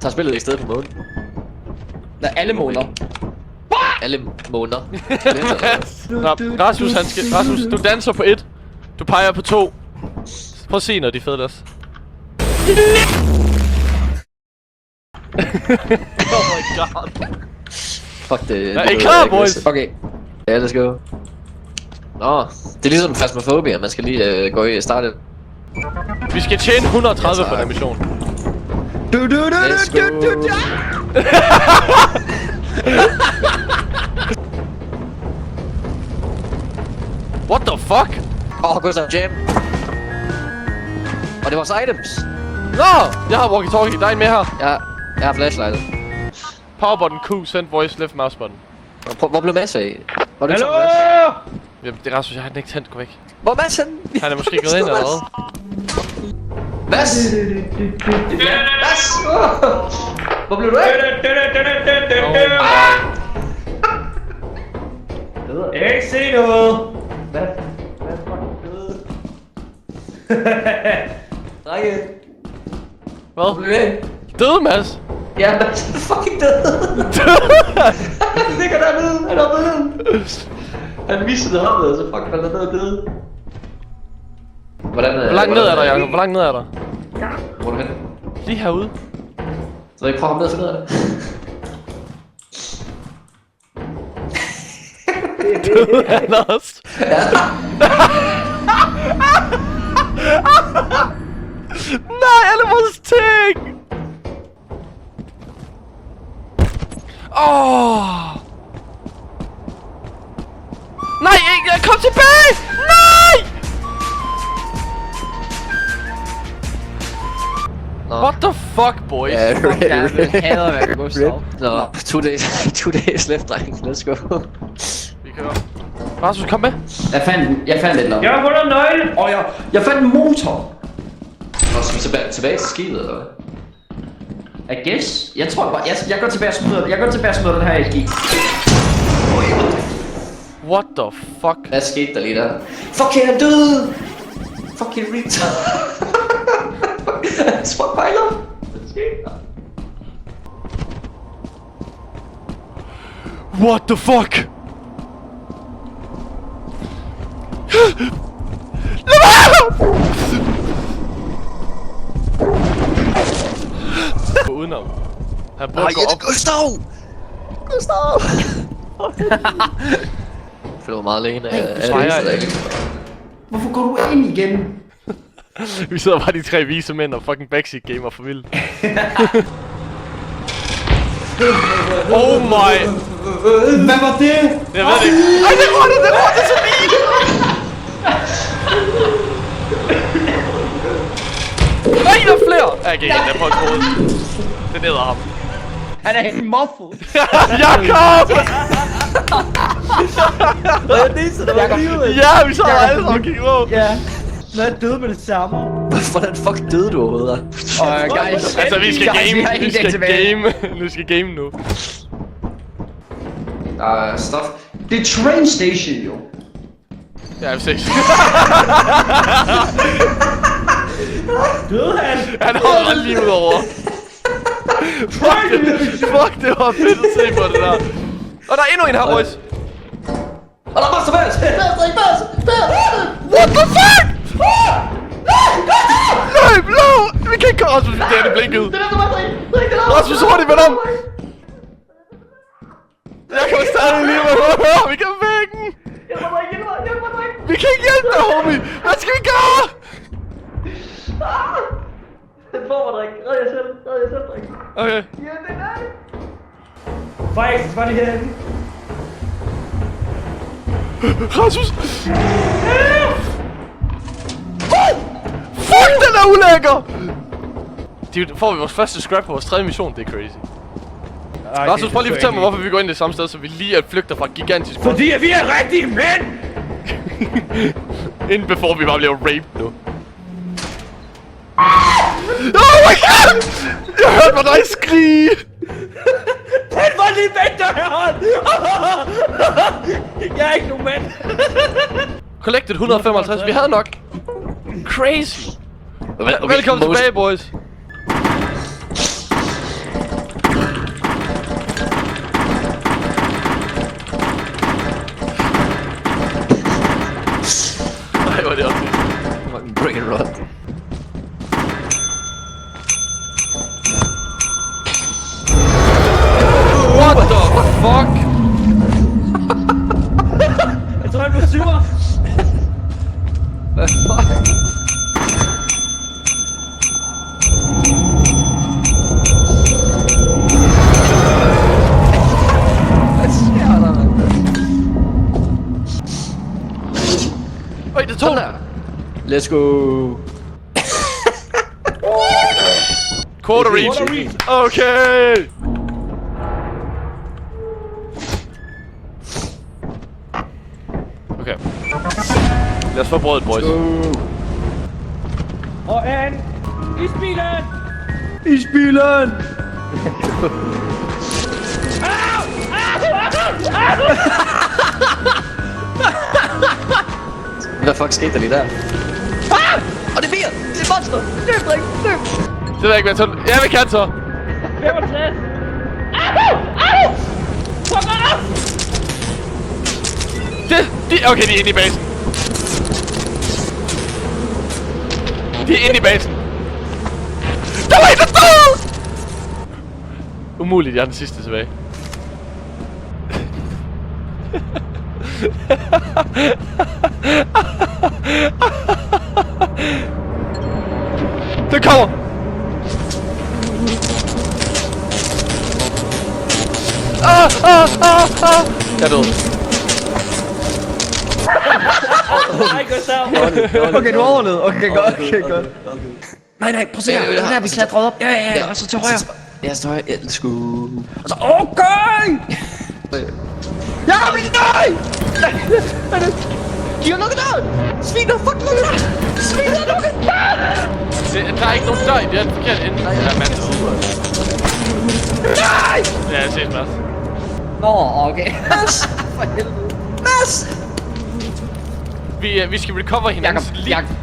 Tager spillet i stedet på månen. Nej, alle måneder. Alle måneder. Nå, Rasmus, Rasmus, du danser på 1. Du peger på 2. Prøv at se, når de fedler os. Oh my god. Fuck det. Er I klar, boys? Okay. Ja, let's go. Nå, det er ligesom Phasmophobia, man skal lige gå i starten. Vi skal tjene 130 på den mission. Let's go. What the fuck? Gustav Jam. Og det var vores items. Nå! Jeg har walkie-talkie, der er en med her. Jeg har flashlightet. Power button Q, send voice, left mouse button. Hvor blev Mads af? Var det Hallo! Jamen, det er Rasmus, jeg har den ikke tændt, gå væk. Hvor er Mads henne? Han er måske gået ind allerede. Mads! Mads! Hvor blev du af? Jeg kan ikke se noget. Mads fucking døde. Drenge. Hvor blev Hvad? du af? Døde, Mads? Ja, Mads er fucking død. Han ligger dernede. Han er oppe nede. Han missede hoppet, så fuck, han er død. Hvordan, Hvor langt ned er der, Jacob? Hvor langt ned er der? Hvor er du henne? Lige herude. Så jeg prøver ham ned og finde ud af det. Døde han også? Nej, alle vores ting! Nej, jeg kom tilbage! Nej! What the fuck, boys? Ja, Jeg hader at være Gustav. Nå, 2 days left, dreng. Let's go. Vi kører. Rasmus, kom med. Jeg fandt et eller andet. Jeg har fundet en nøgle, og jeg fandt en motor. Nå, skal vi tilbage til skibet, eller hvad? I guess. Jeg tror bare, jeg går tilbage og smider den her i skib. What the fuck? Hvad skete der lige der? Fuck, jeg er død! Fucking retard. Spot pejler. Hvad skete der? What the fuck? Udenom. Han burde gå op. Gustav! Jeg føler mig meget alene af Hvorfor går du ind igen? Vi sidder bare de 3 vise mænd og fucking backseat gamer for vildt. Oh my! Hvad var det? Jeg ved det ikke. Ej, det var det så lige! Nej, der er flere! Okay, jeg prøver at tro det. Det neder ham. Han er helt muffled. Jakob! Det er det, så der var livet. Ja, vi så alle sammen kigge på. Ja. Nå, jeg døde med det samme. Hvordan fuck døde du overhovedet? Guys. Altså, vi skal game. Vi skal game. Nu skal game nu. Der er stuff. Det er train station, jo. Ja, vi ses. Døde han? Han holder lige ud over. Fuck, det var fedt at se på det der. Og der er endnu en her, boys. Og der er bare Mads! What the fuck? Løb, løb! Vi kan ikke komme. Rasmus, det er det blinket. Rasmus, hurtigt med dem. Jeg kan stadig lige med mig. Vi kan vækken. Vi kan ikke hjælpe dig, homie. Hvad skal vi gøre? Den får mig, dreng. Red jer selv, dreng. Okay. Ja, den er det. Faktisk, var det herinde? Rasmus! Fuck, den er ulækker! Får vi vores første scrap på vores 3. mission, det er crazy. Okay, Rasmus, prøv lige at fortælle mig, hvorfor vi går ind det samme sted, så vi lige er flygter fra gigantisk... Fordi vi er rigtige mænd! Inden before vi bare bliver raped nu. Oh my god! Jeg hørte dig skrige! Den var lige væk derhen! Jeg er ikke nogen mand! Collected 155, vi havde nok. Crazy! Velkommen tilbage, boys. Fucking brain rot. What the fuck? Jeg tror, han blev syver. Hvad fuck? Øj, det tog! Let's go. Quarter reach. Okay! Okay. Lad os få brødet, boys. Og en isbilen! Isbilen! Hvad fuck skete der lige der? Og det er bier! Det er monster! Løb, dreng! Løb! Det ved jeg ikke, hvad jeg tager. Ja, vi kan så! 65! Au! Fuck off! Okay, de er inde i basen. De er inde i basen. Der var en, der stod! Umuligt, jeg er den sidste tilbage. Det kommer! Jeg er død. Ej, Gustav! Okay, du overlevede. Okay, godt. Okay, godt. Nej, prøv at se her. Den her, vi klatrede op. Ja, og så til højre. Ja, så til højre. Ja, let's go. Og så, okay! Ja, men nej! De har lukket døren! Svin har fucking lukket døren! Svin har lukket døren! Der er ikke nogen dør i den forkerte ende. Nej, der er Mads. Nej! Ja, jeg ses, Mads. Nå, okay. Mads! For helvede. Mads! Vi skal recover hinandens liv. Jakob.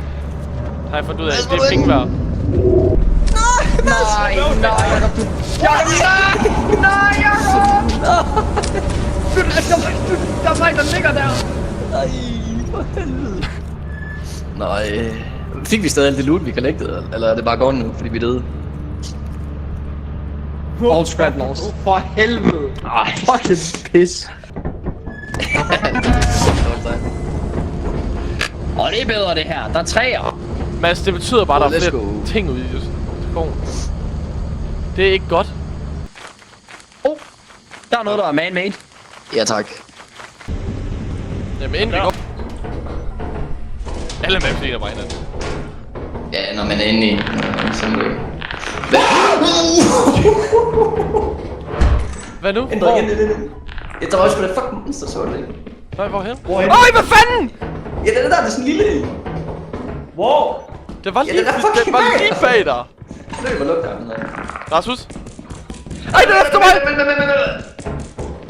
Har jeg fundet ud af, det er penge værd. Nej, Jakob, du... Jakob, nej, Jakob! Der er mig, der ligger der. Nej, for helvede. Nej. Fik vi stadig alt det loot, vi collected, eller er det bare gone nu, fordi vi døde? All scrap lost. For helvede. Ej, fucking pis. Og det er bedre det her. Der er træer. Mads, det betyder bare, at der er Let's flere go. ting ude i telefonen. Det er ikke godt. Der er noget, der er man-made. Ja, tak. Jamen inden vi går... Alle maps ligner bare hinanden. Ja, når man er inde i sådan noget. Hvad nu? Ændre igen. Jeg tager også på det fucking monster, så det. Nej, hvorhen? Øj, hvad fanden? Ja, det der er sådan en lille. Wow. Det var Ja, lige, den er fucking det var bag. lige bag dig. Løb og luk der. Rasmus? Ej, den er efter mig!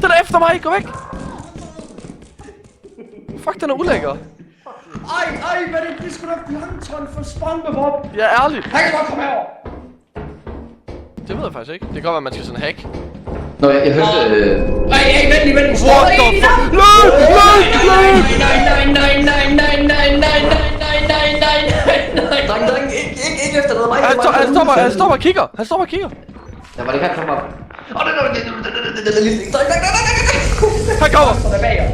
Den er efter mig, gå væk! Fuck, den er ulækker. Ej, hvad er det? Det skulle da plankton for SpongeBob. Ja, ærligt. Han kan godt komme herover. Det ved jeg faktisk ikke. Det kan godt være, at man skal sådan hack. Nå, jeg hørte... Ej, vent lige. What the fuck? Løb! Dreng, ikke efter noget. Han stopper og kigger. Ja, var det ikke han kom op? Åh, det er lille. Dreng. Han kommer! Der er bag jer.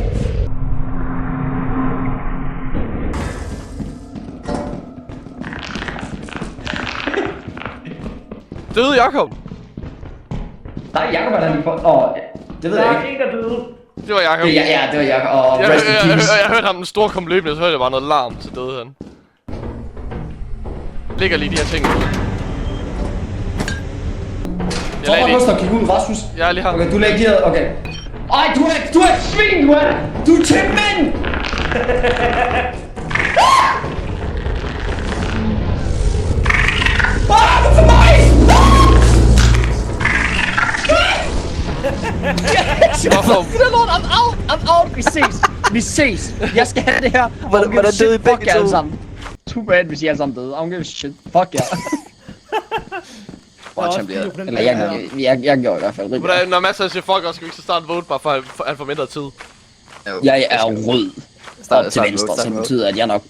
Døde Jakob. Nej, Jakob er der lige for... det ved jeg ikke. Der er en, der døde. Det var Jakob. Ja, det var Jakob. Og rest in peace. Jeg hørte ham den store kom løbende, så hørte jeg bare noget larm, så døde han. Ligger lige de her ting. Jeg lagde lige. Kig ud, Rasmus. Jeg er lige her. Okay, du lægger de her, okay. Ej, du er et svin, du er! Du er tipmand! Hvorfor mig? I'm out. Vi ses. Jeg skal have det her. Hvordan døde I begge to? Alle sammen. Too bad, hvis I alle sammen døde. I don't give a shit. Fuck jer. Watch, han bliver... Eller jeg gjorde i hvert fald rigtig. Når masser siger fuck også, skal vi ikke så starte vote, bare for at han får mindre tid. Jeg er rød op til venstre, så det betyder, at jeg nok...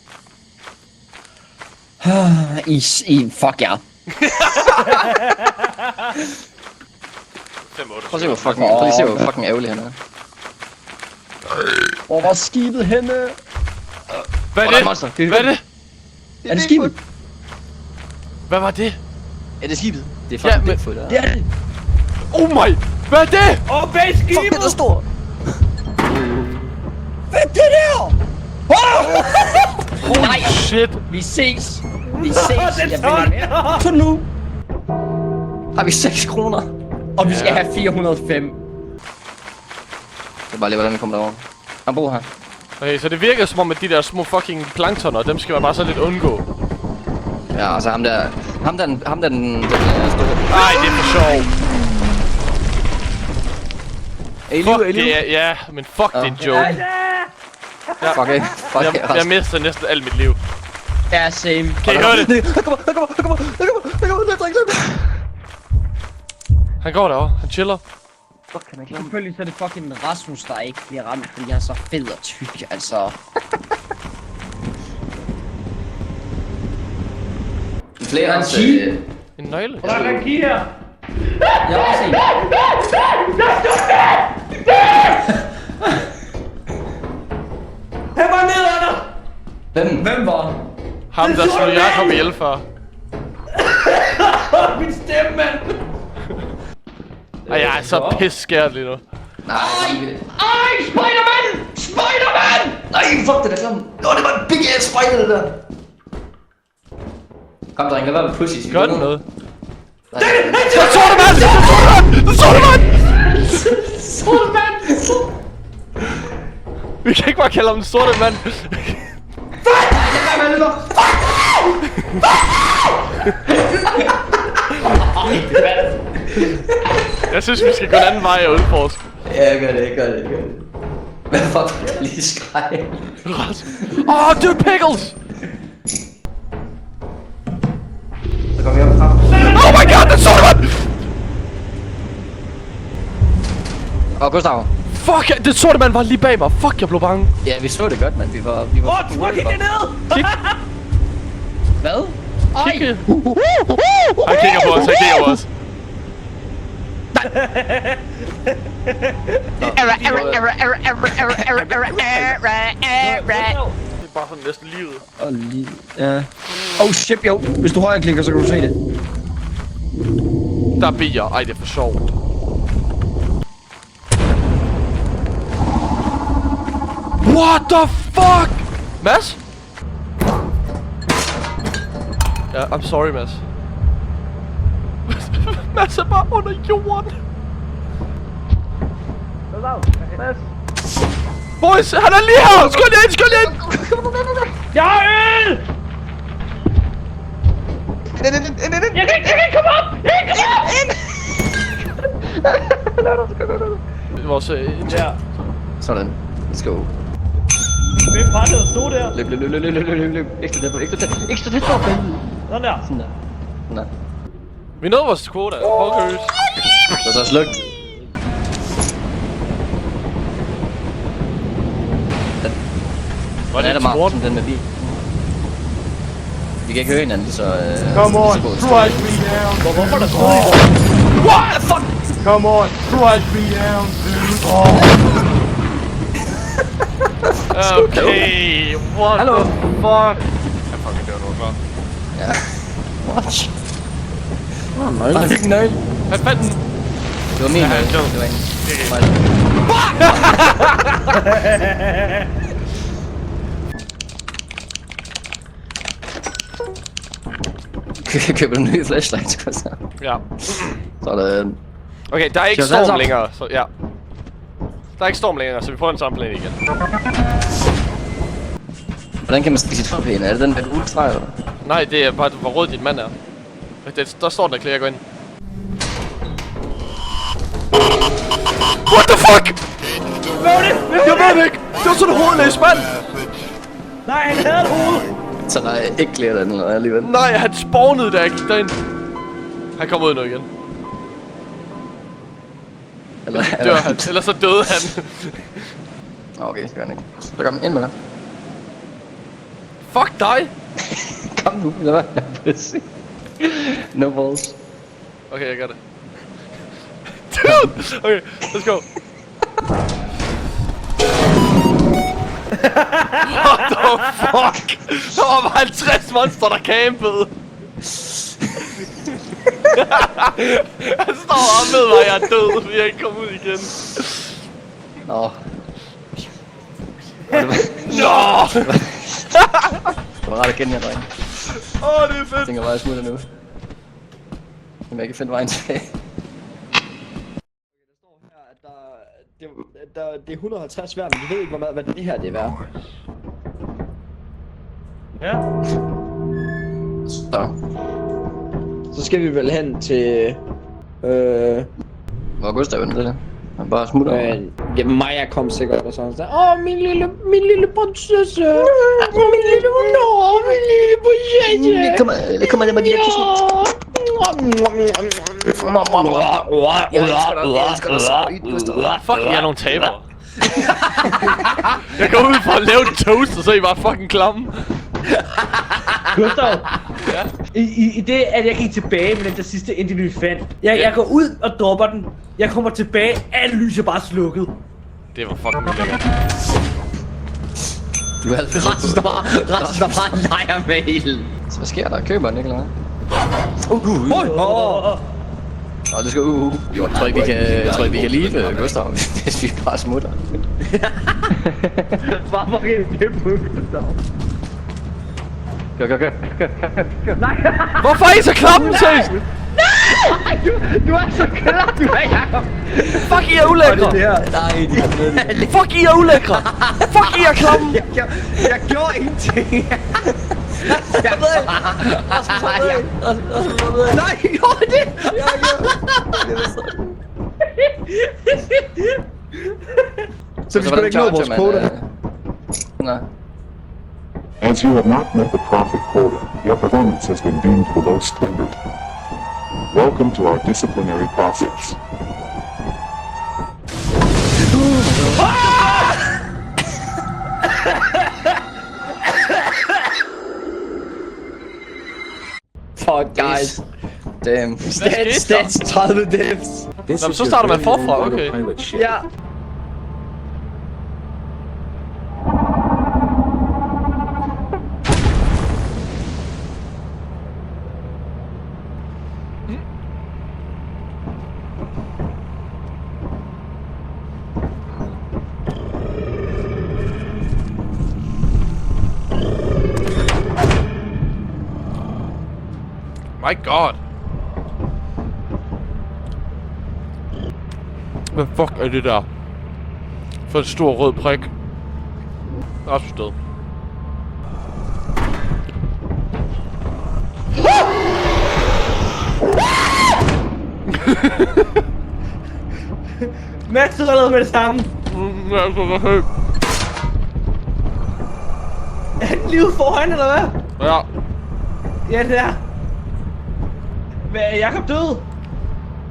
Fuck ja. Prøv at se, hvor fucking ærgerlig han er. Hvor var skibet henne? Hvad er det? Hvad er det? Er det skibet? Hvad var det? Er det skibet? Det er fucking Bigfoot, der. Det er det. Oh my! Hvad er det? Bag skibet! Fuck, det er stor. Hvad er det der? Holy shit! Vi ses. Jeg vil ikke mere. Så nu. Har vi 6 kroner? Og vi skal have 405. Det er bare lige, hvordan vi kommer derover. Han bor her. Okay, så det virker som om, at de der små fucking planktoner, dem skal man bare så lidt undgå. Ja, altså ham der den store. Ej, det er for sjov. Fuck det ja, men fuck, det er en joke. Fuck, jeg mister næsten alt mit liv. Ja, same. Kan I høre det? Han kommer. Han går derovre, han chiller. Fuck, kan man glemme. Selvfølgelig så er det fucking Rasmus, der ikke bliver ramt, fordi han er så fed og tyk, altså. Flere end En nøgle? Der er en key her. Jeg har også en. Han var nede under. Hvem var? Ham, der slog Jacob ihjel før. Min stemme, mand. Ej, jeg er så pisseskært lige nu. Nej, Spider-Man! Spider-Man! nej, fuck det der klam. Det var en big ass spider, det der. Kom, dreng, lad være med pussies. Gør den noget? Nej, Den sorte mand! Den sorte mand! Sorte mand! Vi kan ikke bare kalde ham den sorte mand. Jeg synes, vi skal gå en anden vej og udforske. Ja, jeg gør det. Hvad fuck, jeg lige skreg. Åh, dude, pickles! Så kommer jeg op frem. Oh my god, den sorte mand! Gustav. Fuck, den sorte mand var lige bag mig. Fuck, jeg blev bange. Ja, vi så det godt, mand. Vi var Tryk ikke ned! Hvad? Kigge. Han kigger på os, Det er bare sådan næsten livet. Ja. Oh shit, jo. Hvis du højreklikker, så kan du se det. Der er bier. Ej, det er for sjovt. What the fuck? Mads? Ja, I'm sorry, Mads. Mads er bare under jorden. Mads. Boys, han er lige her! Skål ind! Jeg har øl! Jeg kan ikke komme op! Vores Ja. Sådan. Let's go. Hvem var det, der stod der? Løb. Ekstra tæt på, baby. Sådan der. Sådan der. Sådan der. Vi nåede vores quota. Fuckers. Der er så slugt. Var Den er der det meget, sport? som den med bil. Vi kan ikke høre hinanden, så... Come on, så strike me down. Hvorfor er der stod der? What the fuck? Come on, strike me down, dude. Okay, what Hallo. the fuck? Jeg fucking dør nu, klar. Ja. Watch. Jeg fik en nøgle. Hvad fanden? Det var min Ja, nøgle. det var- Det var en. Køber du en ny flashlight, Gustav? Ja. Sådan. Okay, der er ikke Skal vi tage storm sammen? længere, så ja. Der er ikke storm længere, så vi prøver den samme plan igen. Hvordan kan man stikke sit forpæn? Er det den med ultra, eller? Nej, det er bare, hvor rød din mand er. Der står den, der klæder, jeg går ind. What the fuck? Hvad var det? Jeg ved det ikke! Det var sådan en hovedløs mand! Nej, han havde et hoved. Så der er ikke flere den eller alligevel. Nej, han spawnede, da jeg gik derind. Han kommer ud nu igen. Eller Dør han, eller så døde han. Okay, det gør han ikke. Så kom ind med dig. Fuck dig! Kom nu, eller hvad? No balls. Okay, jeg gør det. Dude! Okay, let's go. What the fuck? Der var bare 50 monster, der campede. Han står og ved mig, jeg er død, fordi jeg ikke kommer ud igen. Nå. Nå! Det var ret at kende jer, dreng. Det er fedt. Jeg tænker bare, jeg smutter nu. Men jeg kan finde vejen tilbage. Det er 150 værd, men vi ved ikke, hvad det her det er værd. Ja. Så skal vi vel hen til... Hvor er Gustav det der? Han bare smutter. Ja, Maja kom sikkert og sådan der. Min lille prinsesse. Min lille prinsesse. Det kommer der med de her kyssen. Fuck, I er nogle tabere. Jeg går ud for at lave en toast, og så er I bare fucking klamme. Gustav, i det, at jeg gik tilbage med den der sidste indie, vi fandt. Jeg går ud og dropper den. Jeg kommer tilbage, alle lys er bare slukket. Det var fucking lækkert. Du er altid Rasmus, der bare leger med ilden. Så hvad sker der? Køber den ikke, eller hvad? Nå, det skal Jo, jeg tror ikke, vi kan lide Gustav, hvis vi bare smutter. Bare fucking det på Gustav. Gør. Nej! Hvorfor er I så klamme, seriøst? Nej! Du er så klar, du er Jacob! Fuck, I er ulækre! Nej, Fuck, I er ulækre! Fuck, I er klamme! Jeg gjorde ingenting. Nej, jeg gjorde det! Så vi skulle ikke nå vores quota. Nej. As you have not met the profit quota, your performance has been deemed below standard. Welcome to our disciplinary process. Fuck, guys. Damn. Stats 30 deaths. Nå, men så starter man forfra, okay. Ja. My god. Hvad fuck er det der? For en stor rød prik. Rasmus død. Mads, du redder med det samme. Jeg er så helt. Er han lige ude foran, eller hvad? Ja. Ja, det er. Hvad, er Jacob død?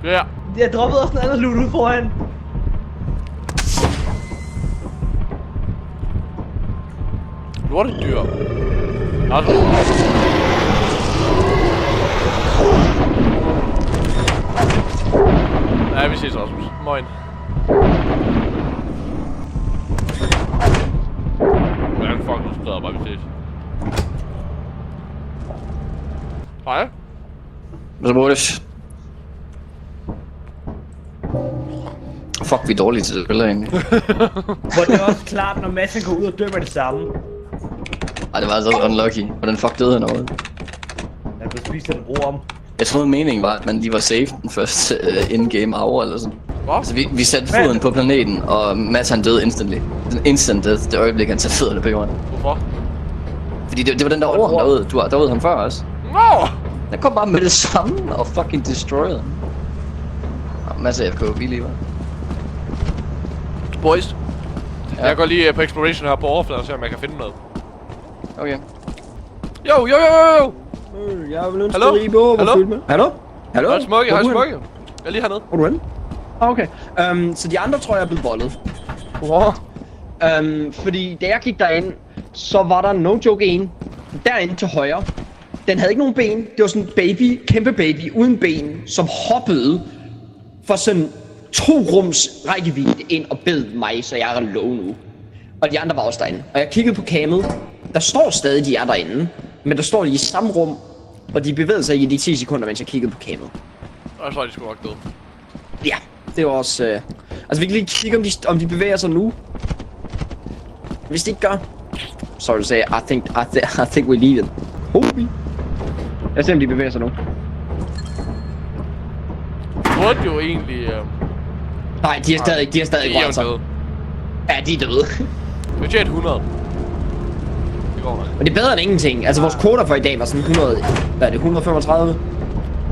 Ja. Jeg droppede også en anden loot ude foran. Lortedyr. Altså. Ja, vi ses, Rasmus. Moin. Hvordan fuck, du skrider bare, vi ses. Hej. Så Mortis. Fuck, vi er dårlige til at spille egentlig. Hvor det er også klart, når Mads han går ud og dør med det samme. Ej, det var altså unlucky. Hvordan fuck døde han overhovedet? Jeg blev spist af en orm. Jeg troede meningen var, at man lige var safe den første in-game hour eller sådan. Hvad? Altså vi satte foden på planeten, og Mads han døde instantly. Den instant death, det øjeblik han satte fødderne på jorden. Hvorfor? Fordi det var den der orm derude. Derude han før også. Nå! Den kom bare med det samme og fucking destroyed ham. Masser af FK, vi lever. Boys. Ja. Jeg går lige på exploration her på overfladen og ser om jeg kan finde noget. Okay. Jo! Jeg vil ønske Hallo? at ribe Hallo? over med. Hallo? Hallo? Hej Smukke, Hvor hej er du henne? Smukke. Jeg er lige hernede. Hvor er du henne? Okay. Så de andre tror jeg er blevet voldet. Wow. Fordi da jeg gik derind, så var der no joke en derinde til højre. Den havde ikke nogen ben. Det var sådan en baby, kæmpe baby, uden ben, som hoppede for sådan 2 rums rækkevidde ind og bed mig, så jeg er low nu. Og de andre var også derinde. Og jeg kiggede på camet. Der står stadig, de er derinde. Men der står de i samme rum. Og de bevægede sig i de 10 sekunder, mens jeg kiggede på camet. Og jeg tror, de skulle nok dø. Ja, det var også... Altså, vi kan lige kigge, om de bevæger sig nu. Hvis de ikke gør... Sorry to say, I think we leave it. Holy. Jeg ser, om de bevæger sig nu. Burde jo egentlig... Nej, de er stadig De er jo rørt sig. døde. Ja, de er døde. Vi tjener 100. Det går nok. Men det er bedre end ingenting. Altså, vores quota for i dag var sådan 100... Hvad er det? 135?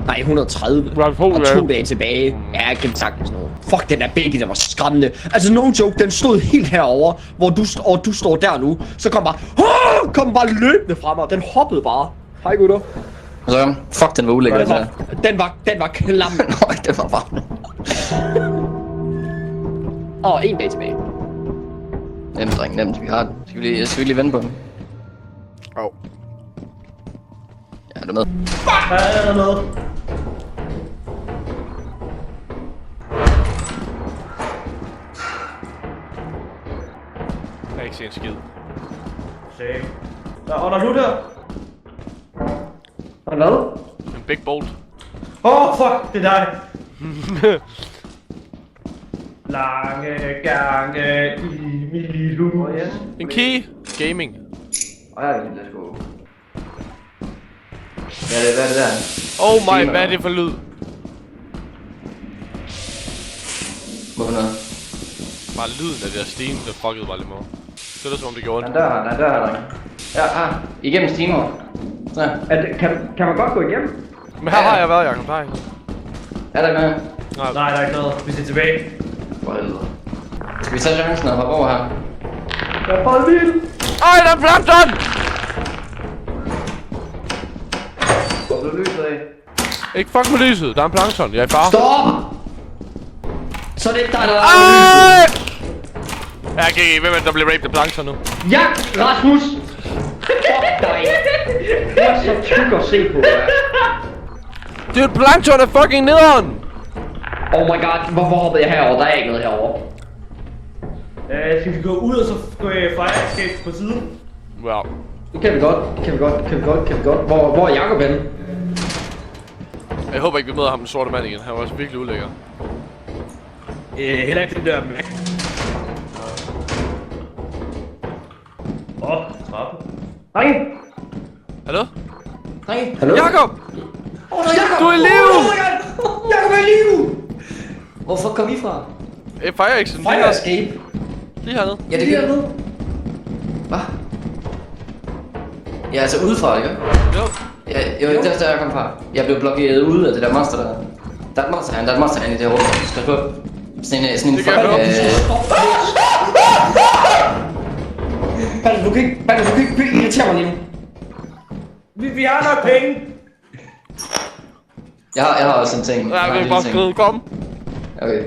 Nej, 130. Og 2 dage tilbage. Ja, jeg kan sagtens noget. Fuck, den der baby, der var skræmmende. Altså, no joke, den stod helt herover, hvor du står der nu. Så kom bare løbende frem, og den hoppede bare. Hej, gutter. Så, fuck, den var ulækker, den der. Den var klam. Nøj, den var bare... Og 1 dag tilbage. Nemt, dreng, nemt. Vi har den. Skal vi lige vende på den? Au. Ja, er du med? Hvad er der med? Jeg kan ikke se en skid. Same. Og der er nu der. Og hvad? En big bolt. Fuck, det er dig. Lange gange i min lille En key. Gaming. Ja, let's go. Hvad er det der? Oh my, hvad er det for lyd? Hvorfor noget? Bare lyden af det der sten, der fuckede bare lidt med. Det er da som om det gjorde ondt. Der er dør her, dreng. Ja, igennem steamer. Så. Kan man godt gå igennem? Men her har jeg været, Jacob. Nej. Er der med? Nej, der er ikke noget. Vi skal tilbage. For helvede. Skal vi tage chancen og hoppe over her? Der er bare vildt. Ej, der er plankton! Hvor blev lyset af? Ikke fuck med lyset, der er en plankton. Jeg er i fare. Stop! Så er det ikke dig, der Ej! Jeg kan ikke, hvem er det, der bliver raped af plankton nu? Ja, Rasmus! Fuck dig! Du er så tyk at se på, Dude, plankton er fucking nederen! Oh my god, hvorfor hoppede jeg herover? Der er ikke noget herover. Skal vi gå ud og så gå i fire escape på siden? Wow. Det kan vi godt. Hvor er Jacob henne? Jeg håber ikke, vi møder ham den sorte mand igen. Han var også virkelig ulækker. Heller ikke den der med. Trappe. Hej! Hallo? Hej. Hallo? Jakob! Jacob! Du er i live! Oh my god! Jacob er i live! Hvorfor kom I fra? Fire Exit. Fire escape. Lige hernede. Ja, det gør du. Hvad? Ja, altså udefra, ikke? Jo. Ja, jo, det er der, jeg kom fra. Jeg blev blokeret ude af det der monster der. Der er et monster herinde i det her rum. Du skal på. Sådan en Det kan jeg høre. Balder, du kan ikke irritere mig lige nu. Vi har nok penge! Jeg har også en ting. Ja, vi er bare skridt. Kom. Okay.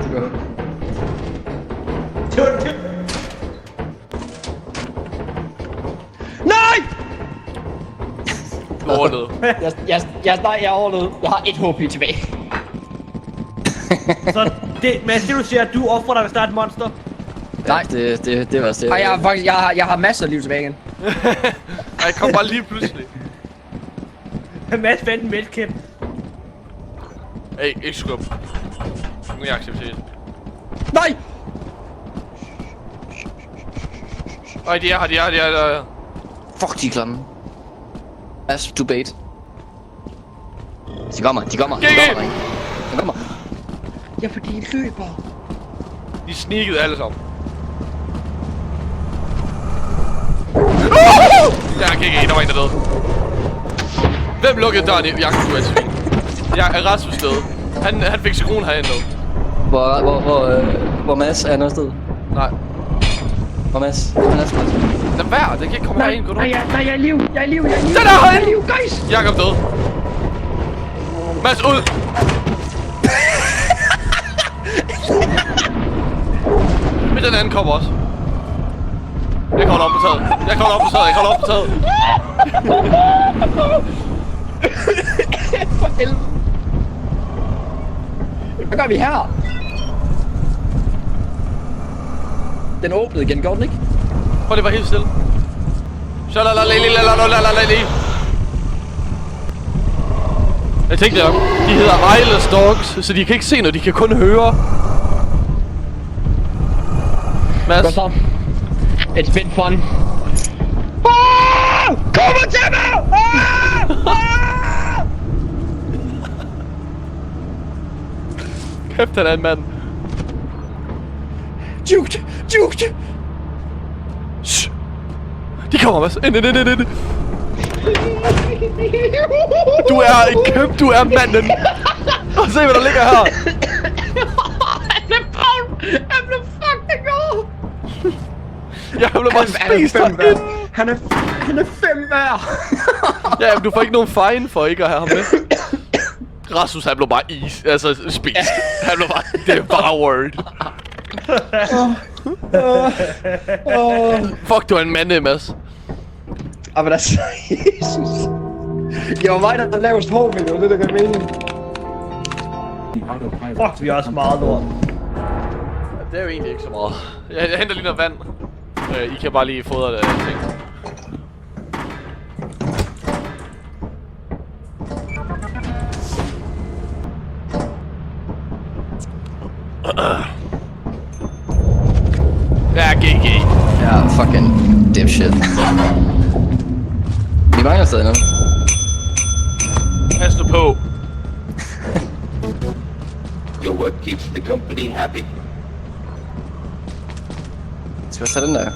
Så gå. Nej! Overlevet. Jeg overlevede. Jeg har 1 HP tilbage. Så det, Mads, det du siger, at du offrer dig, hvis der er et monster? Nej, det var det. Og jeg har masser af liv tilbage igen. Ej, kom bare lige pludselig. Mads vandt en medkæmp. Hey, ikke skub. Nu er jeg aktivitet. Nej! Ej, de er her. Fuck, de er klamme. As to bait. De kommer, dreng. De kommer. Ja, fordi I løber. De sneakede alle sammen. Jeg kan ikke, der var en, der døde. Hvem lukkede døren i? Jakob, du er et svin. Jeg er Rasmus døde. Han fik skruen herinde nu. Hvor Mads er noget sted? Nej. Hvor Mads? Han er sgu. Lad være, det kan ikke komme herind, gå nu. Nej, jeg er i liv. Jeg er i liv. Den er herinde! Guys! Jakob døde. Mads, ud! Men den anden kommer også. Jeg kommer op på taget. Jeg kommer op på taget. Jeg kommer op på taget. For helvede. Hvad gør vi her? Den åbnede igen, går den ikke? Prøv lige at være helt stille. Shalalalalalalalalalalalali. Jeg tænkte om, de hedder Eyeless Dogs, så de kan ikke se noget, de kan kun høre. Mads? Godt så. It's been fun. Kom til mig! Kæft, han er en mand. Juked! Juked! Shh. De kommer, Mads. Ind. Du er en kæmpe, du er manden. Og se, hvad der ligger her. Han blev fucking god! Jeg blev bare spist derinde. Han er 5 værd! Ja, men du får ikke nogen fine for ikke at have ham med. Rasmus, han blev bare spist. Han blev bare devoured. Fuck, du er en mand, Mads. Men altså, Jesus. Det var mig, der havde lavest hår, men det var det, der gav mening. Fuck, vi er også meget lort. Det er jo egentlig ikke så meget. Jeg henter lige noget vand. I kan bare lige fodre det ting. Ja, GG. Ja, fucking dipshit. Vi mangler stadig noget. Pas nu på. Your work keeps the company happy. Skal vi tage den der?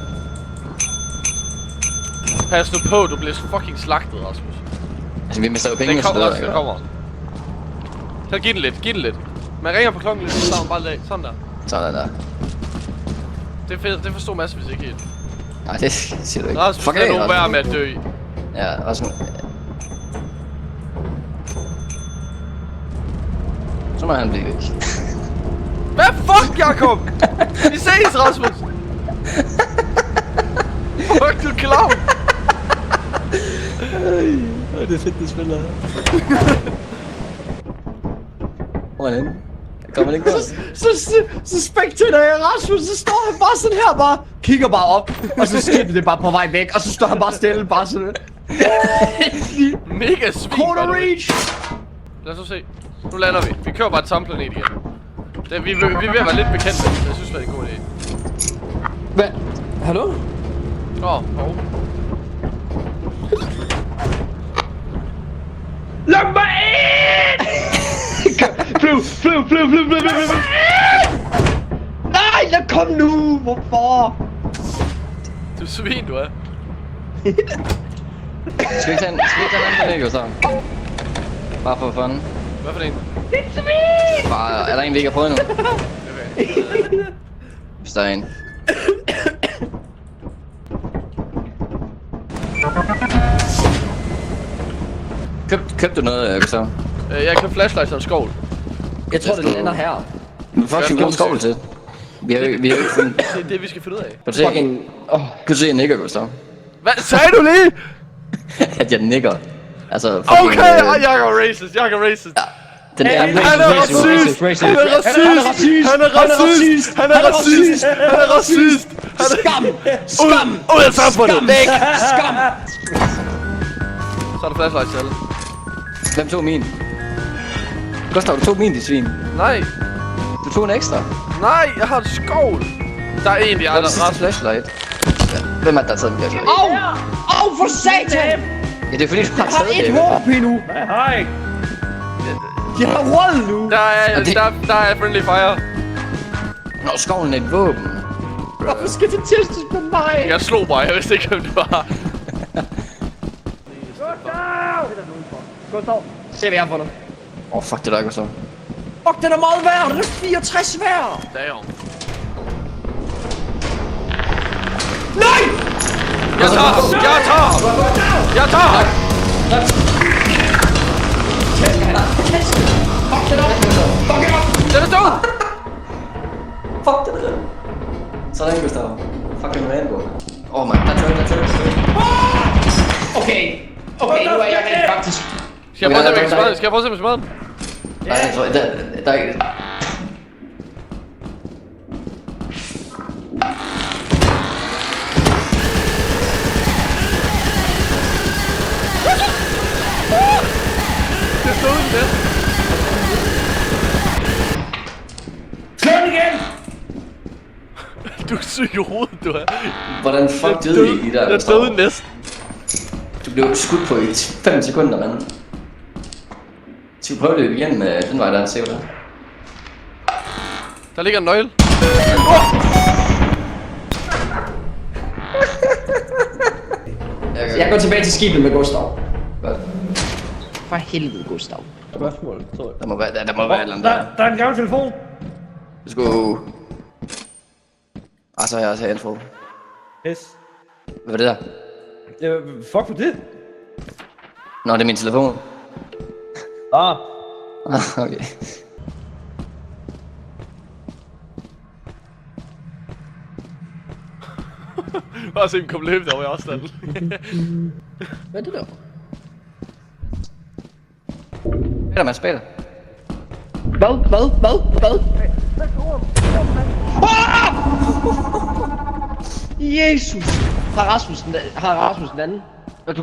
Pas nu på, du bliver fucking slagtet, Rasmus. Altså, vi mister jo penge, Den så kommer det også, den kommer. Så giv den lidt. Man ringer på klokken lidt, så bare lag. Sådan der. Sådan der. Det er fedt, det forstår Mads, hvis ikke helt. Nej, det siger du ikke. Rasmus, det er nu værd med at dø. Ja, også... Så må han blive væk. Hvad fuck, Jacob? Vi ses, Rasmus! Fuck, du er clown! Det er fedt, det spiller her. Hvor er han henne? Kommer ikke godt? Så spectator jeg Rasmus, så står han bare sådan her, bare kigger bare op, og så skibet det bare på vej væk, og så står han bare stille, bare sådan. Mega svin. Corner reach! Lad os nu se. Nu lander vi. Vi kører bare et samme planet igen. Vi er ved at være lidt bekendte. Jeg synes, det er en god idé. Hvad? Hallo? Luk mig ind! Flyv! Nej, lad kom nu! Hvorfor? Du er svin, du er. Skal vi ikke tage en anden planet, så? Bare for fun. Hvad for en? Bare, er der en, vi ikke har prøvet nu? Okay. Hvis der er en. Købte du noget, Gustav? Jeg kan flashlights og en skovl. Jeg tror, det lander her. Men fuck, skal vi komme skovl til? Vi har jo ikke fundet... Det er det, vi skal finde ud af. Kan du se, Fucking... kan du se, jeg nikker, Gustav? Hvad sagde du lige? At jeg nikker. Altså, Okay, jeg er racist. Ja, den der... Han er racist! Han er racist! Skam! Ud af samfundet! Væk! Skam! Så er der flashlights til alle. Hvem tog min? Gustav, du tog min, dit svin. Nej, Du tog en ekstra. nej, jeg har et skovl. Der er en, de Hvad er andre det sidste ret. flashlight? Ja. Hvem er det, der har taget en flashlight? Au, for satan! Ja, det er fordi, du har Jeg har taget et det. håb endnu! Hej! Jeg har råd nu! Der er friendly fire. Nå, skoven er et våben. Hvorfor skal det testes på mig? Jeg slog bare, jeg vidste ikke, hvem det var. Gustav, se hvad jeg har fundet. Fuck det der, Gustav. Fuck, den er meget værd! Den er 64 værd! Damn. Nej! Jeg tager! Den er død! Fuck det der. Sådan, Gustav. Fucking Rambo. Åh, man, der er tryk. Okay, nu er jeg rent faktisk... Skal jeg prøve at se, med smadden? Nej, jeg tror, der er ikke... Det stod uden det. Slå den igen! Du er syg i hovedet, du er. Hvordan fuck døde I der? Den stod uden næsten. Du blev skudt på i 5 sekunder, mand. Skal vi prøve det igen med den vej der, se hvad der. Der ligger en nøgle. Jeg går tilbage til skibet med Gustav. Godt. For helvede, Gustav. Spørgsmål, tror jeg. Der må være et eller andet der. Der er en gammel telefon. Du skulle... Så har jeg også info. Yes. Hvad var det der? Fuck for det. Nå, det er min telefon. Ah. Okay. Bare se dem komme løbende over i afstanden. Hvad er det der? Spiller man spiller. Hvad? Jesus! Har Rasmus den anden? Jeg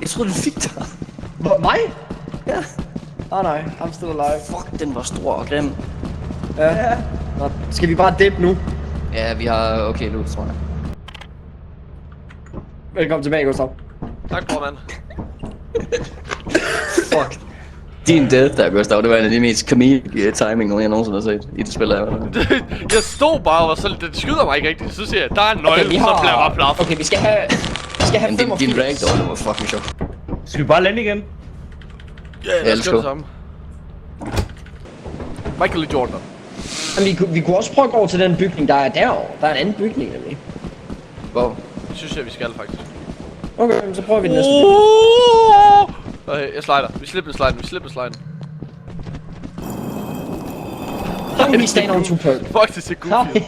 troede, du fik dig. Mig? Ja. Nej, I'm still alive. Fuck, den var stor og grim. Ja. Nå, skal vi bare dip nu? Ja, vi har okay loot, tror jeg. Velkommen tilbage, Gustav. Tak, bror, mand. Fuck. Din death der, Gustav, det var en af de mest comedic timing, jeg nogensinde har set i det spil, Jeg stod bare og var så det skyder mig ikke rigtigt. Så siger jeg, der er en nøgle, Okay, så bliver jeg bare plaf. Okay, vi skal have Jamen, din 85. ragdoll, det var fucking sjovt. Skal vi bare lande igen? Ja, lad os let's gøre go. det samme. Michael Jordan. Jamen, vi kunne også prøve at gå over til den bygning, der er derovre. Der er en anden bygning, nemlig. Wow. Det synes jeg, vi skal faktisk. Okay, så prøver vi den næste. Okay, jeg slider. Vi slipper sliden. Don't be staying on too perk. Fuck, det ser goofy ud. Nej.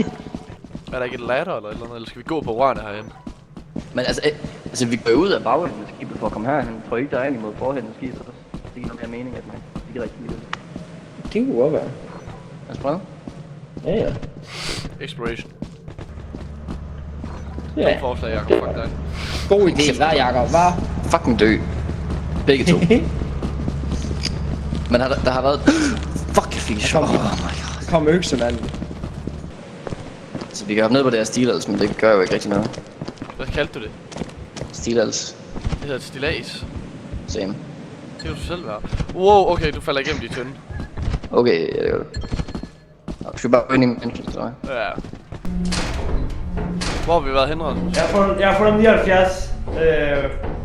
Er der ikke et ladder eller et eller andet? Eller skal vi gå på rørene herhen? Men altså, vi går ud af bagenden af skibet for at komme herhen. Tror I ikke, der er egentlig mod forhænden af skibet? Det giver noget mere mening, at man ikke rigtig lide det. Det kunne godt være. Lad os prøve. Ja. Exploration. Ja. Forslag, Jacob. Fuck dig. God idé, hvad Jacob? Hvad? Fucking dø. Begge to. Men der har været... Fuck, jeg fik sjov. Oh my god. Kom økse, mand. Så vi kan hoppe ned på det her stilals, men det gør jo ikke rigtig noget. Hvad kaldte du det? Stilals. Det hedder et stillads. Same. Det kan du selv være. Wow, okay, du falder igennem de tynde. Okay, ja, det gør det. Nå, vi skal bare gå ind i entrance, tror jeg. Ja. Hvor har vi været henne, Rasmus? Jeg har fundet 79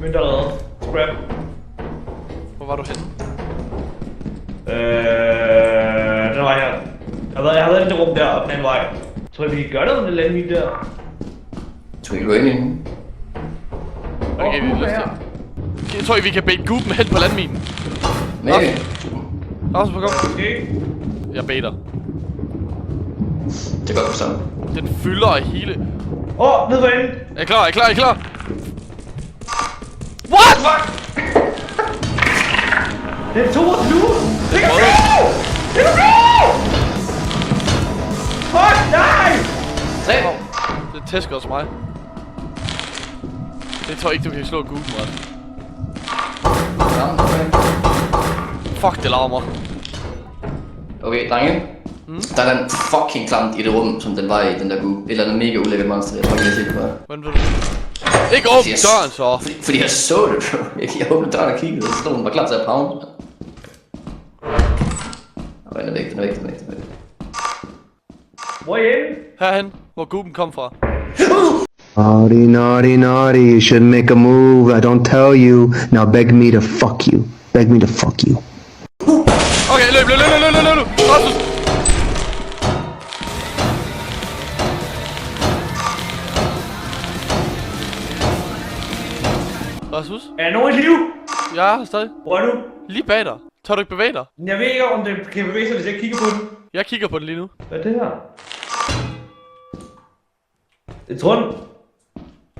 mønter reddet. Scrap. Hvor var du henne? Den vej her. Jeg har været i det rum der op den vej. Tror jeg, vi kan gøre det med den lande lige der? Skal vi gå ind i den? Okay, vi er lyst til. Jeg tror ikke, vi kan bait Goopen hen på landminen. Maybe. Rasmus, kom. Okay. Jeg baiter. Det går så. Den fylder af hele. Ned på enden. Er I klar? What? Den tog os nu. Det kan Hvad? gå! Det kan gå! Fuck, nej! Det tæsker også mig. Det tror jeg ikke, du kan slå Goopen, Rasmus. Fuck, det larmer. Okay, drenge. Der er den fucking klamt i det rum, som den var i, den der goo. Et eller andet mega ulækkert monster, jeg tror ikke, jeg ser det på. Hvordan ved du det? Ikke åbne døren, så. Fordi jeg så det, bro. Jeg åbnede døren og kiggede, og så stod den bare klar til at pound. Den er væk. Hvor er I henne? Herhen, hvor Goopen kom fra. Naughty, you shouldn't make a move, I don't tell you. Now beg me to fuck you. Okay, løb. Rasmus! Rasmus? Er nogen i live? Ja, stadig. Hvor er du? Lige bag dig. Tør du ikke bevæge dig? Jeg ved ikke, om det kan bevæge sig, hvis jeg kigger på den. Jeg kigger på den lige nu. Hvad er det her? Jeg tror den...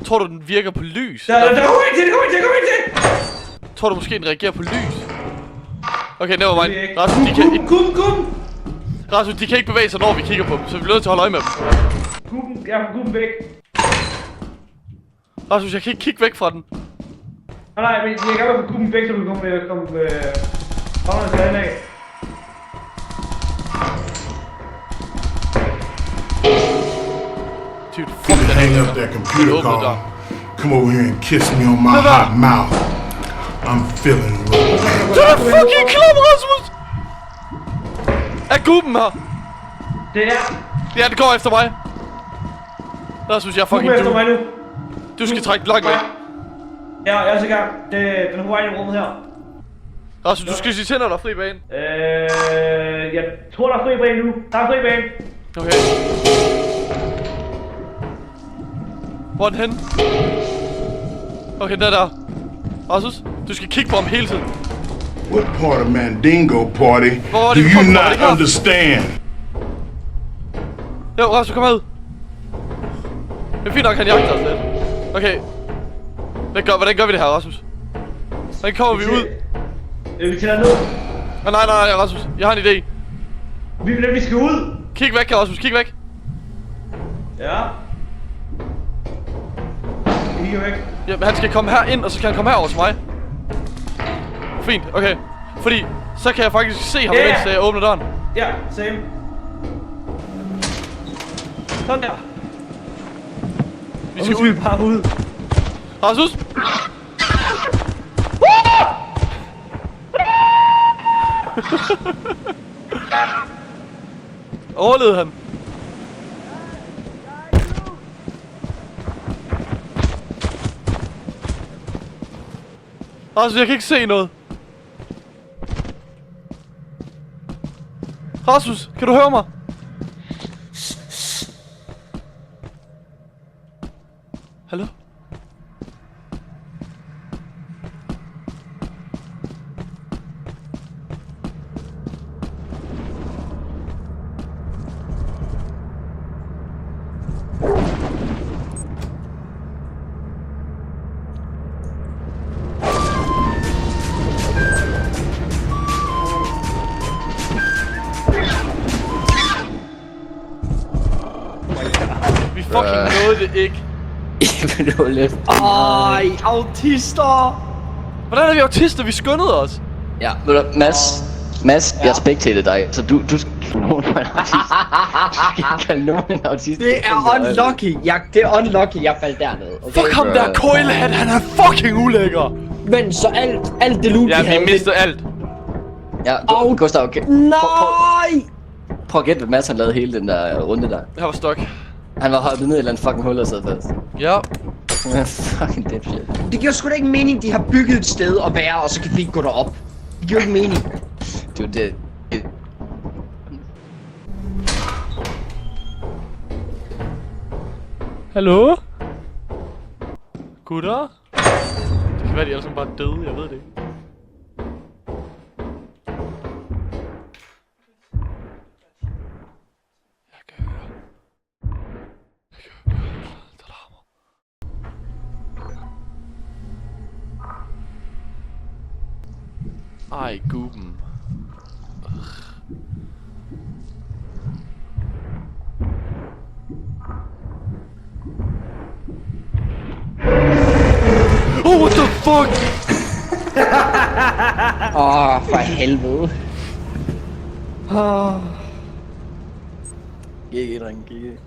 Tror du, den virker på lys? Der kommer en til! Tror du måske, den reagerer på lys? Okay, never mind. Det er ikke. Rasmus, de kan... Kuben! Rasmus, de kan ikke bevæge sig, når vi kigger på dem, så vi bliver nødt til at holde øje med dem. Kuben, jeg har kuben væk. Rasmus, jeg kan ikke kigge væk fra den. Nej, men jeg kan godt få kuben væk, så du kan komme til anden af. Dude, fuck den Hang her. up that computer Åbne call. døren. Come over here and kiss me on my hot mouth. I'm feeling real. Det er fucking klap, Rasmus! Er kuben her? Det er... Ja, det går efter mig. Rasmus, jeg er fucking Kuben efter mig nu. Du skal trække langt væk. Ja, jeg er så i gang. Den er på vej ind i rummet her. Rasmus, du skal sige til, når der er fri bane. Jeg tror, der er fri bane nu. Der er fri bane. Okay. Hvor er den henne? Okay, den er der. Rasmus, du skal kigge på ham hele tiden. What part of Mandingo party Hvor var do det, you hvor var not det her? understand? Jo, Rasmus, kom herud. Det er fint nok, han jagter os lidt. Okay. Hvordan gør vi det her, Rasmus? Hvordan kommer vi ud? Vi tæller ned. Nej, Rasmus. Jeg har en idé. Vi skal ud. Kig væk, Rasmus. Kig væk. Ja. Vi kigger væk. Jamen, han skal komme her ind, og så kan han komme herover til mig. Fint, okay. Fordi, så kan jeg faktisk se ham, mens jeg åbner døren. Ja, same. Sådan der. Vi skal ud. Bare ud. Rasmus! Overlevede han? Rasmus, jeg kan ikke se noget. Rasmus, kan du høre mig? Hallo? Vi fucking nåede det ikke. Det var lidt. Ej, autister! Hvordan er vi autister? Vi skyndede os. Ja, ved du, Mads, jeg spectated dig, så du skal nogen en autist. Du skal kalde nogen en autist. Det er unlucky. Det er unlucky, jeg faldt dernede. Okay? Fuck ham der Coilhead, han er fucking ulækker. Men så alt det loot, Ja, vi havde... vi mistede alt. Ja, Gustav, okay. Nej! Prøv at gætte, hvad Mads han lavede hele den der runde der. Jeg var stok. Han var hoppet ned i et eller andet fucking hul og sad fast. Ja. Fucking dipshit. Det giver sgu da ikke mening, de har bygget et sted at være, og så kan vi ikke gå derop. Det giver ikke mening. Det Hallo? Gutter? Det kan være, de alle sammen bare er døde, jeg ved det ikke. Jeg kan høre. Der larmer. Ej, guben. Oh, what the fuck? For helvede. GG, dreng, GG.